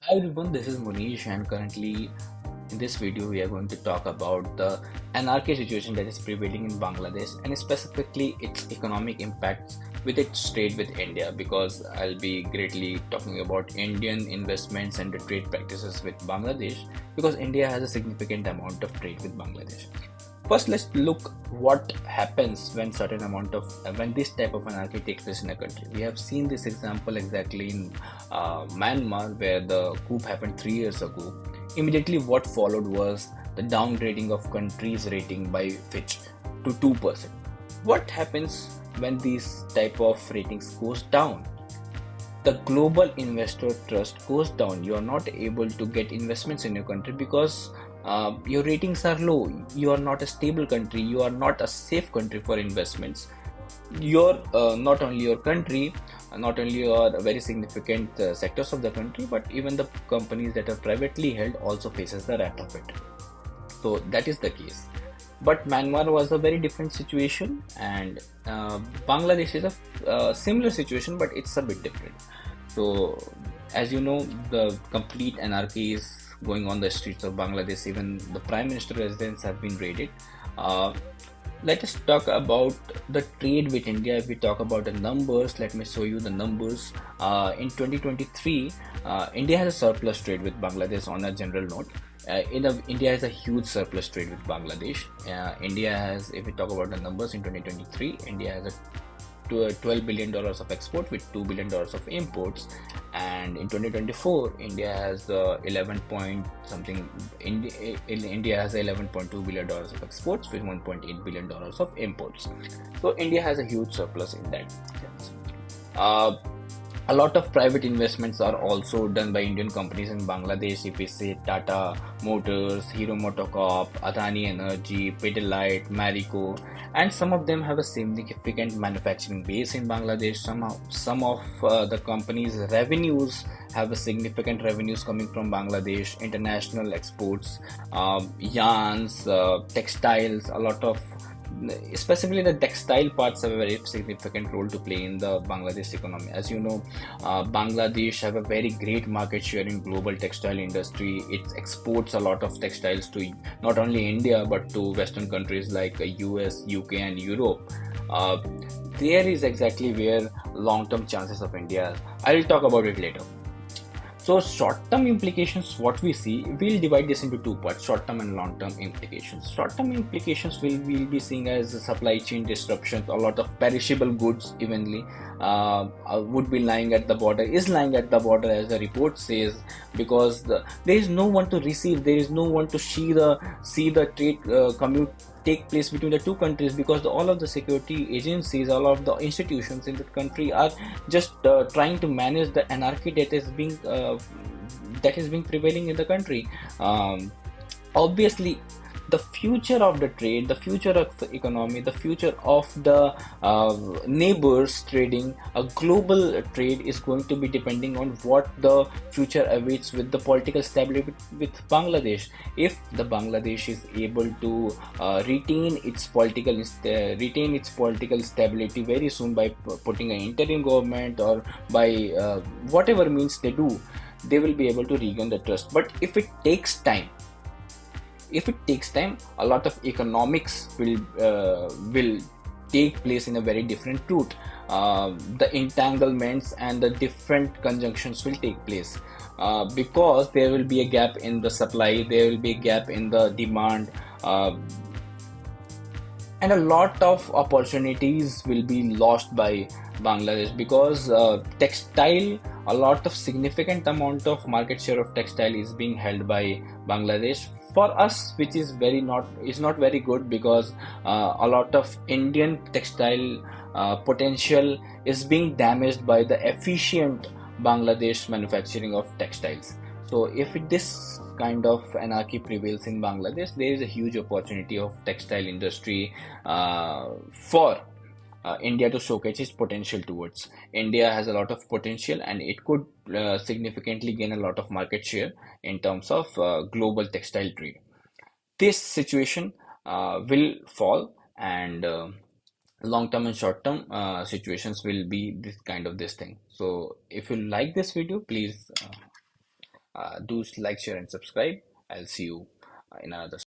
Hi everyone, this is Munish, and currently in this video we are going to talk about the anarchy situation that is prevailing in Bangladesh and specifically its economic impacts with its trade with India, because I'll be greatly talking about Indian investments and the trade practices with Bangladesh, because India has a significant amount of trade with Bangladesh. First, let's look what happens when certain amount of when this type of anarchy takes place in a country. We have seen this example exactly in Myanmar, where the coup happened 3 years ago. Immediately, what followed was the downgrading of countries' rating by Fitch to 2%. What happens when these type of ratings goes down? The global investor trust goes down. You are not able to get investments in your country because your ratings are low. You are not a stable country. You are not a safe country for investments. Your not only your country, not only your very significant sectors of the country, but even the companies that are privately held also faces the wrath of it. So that is the case. But Myanmar was a very different situation, and Bangladesh is a similar situation, but it's a bit different. So, as you know, the complete anarchy is going on the streets of Bangladesh. Even the prime minister residence have been raided. Uh, Let us talk about the trade with India. If we talk about the numbers, let me show you the numbers. In 2023, India has a surplus trade with Bangladesh on a general note. India has a huge surplus trade with Bangladesh. India has, if we talk about the numbers in 2023, India has a to $12 billion of export with $2 billion of imports, and in 2024 India has 11 point something. India has $11.2 billion of exports with $1.8 billion of imports. So India has a huge surplus in that sense. A lot of private investments are also done by Indian companies in Bangladesh. If we say Tata Motors, Hero Motocorp, Adani Energy, Pidilite, Marico, and some of them have a significant manufacturing base in Bangladesh. Some of the companies' revenues have a significant revenues coming from Bangladesh, international exports, yarns, textiles. A lot of Specifically the textile parts have a very significant role to play in the Bangladesh economy. As you know, Bangladesh have a very great market share in global textile industry. It exports a lot of textiles to not only India but to Western countries like US, UK, and Europe. Uh, there is exactly where long-term chances of India. I will talk about it later. So short-term implications, what we see, we'll divide this into two parts, short-term and long-term implications. Short-term implications will be seen as supply chain disruptions, a lot of perishable goods evenly would be lying at the border, is lying at the border as the report says, because there is no one to receive, there is no one to see the trade commute take place between the two countries, because all of the security agencies, all of the institutions in the country are just trying to manage the anarchy that is being prevailing in the country. Obviously, the future of the trade, the future of the economy, the future of the neighbors trading, a global trade is going to be depending on what the future awaits with the political stability with Bangladesh. If the Bangladesh is able to retain its political stability very soon by putting an interim government, or by whatever means they do, they will be able to regain the trust. But if it takes time, a lot of economics will take place in a very different route. The entanglements and the different conjunctions will take place, because there will be a gap in the supply, there will be a gap in the demand, and a lot of opportunities will be lost by Bangladesh, because textile, a lot of significant amount of market share of textile is being held by Bangladesh. For us, which is not very good, because a lot of Indian textile potential is being damaged by the efficient Bangladesh manufacturing of textiles. So if this kind of anarchy prevails in Bangladesh, there is a huge opportunity of textile industry for India to showcase its potential towards. India has a lot of potential, and it could significantly gain a lot of market share in terms of global textile trade. This situation will fall, and long-term and short-term situations will be this kind of this thing. So if you like this video, please Do like, share, and subscribe. I'll see you in another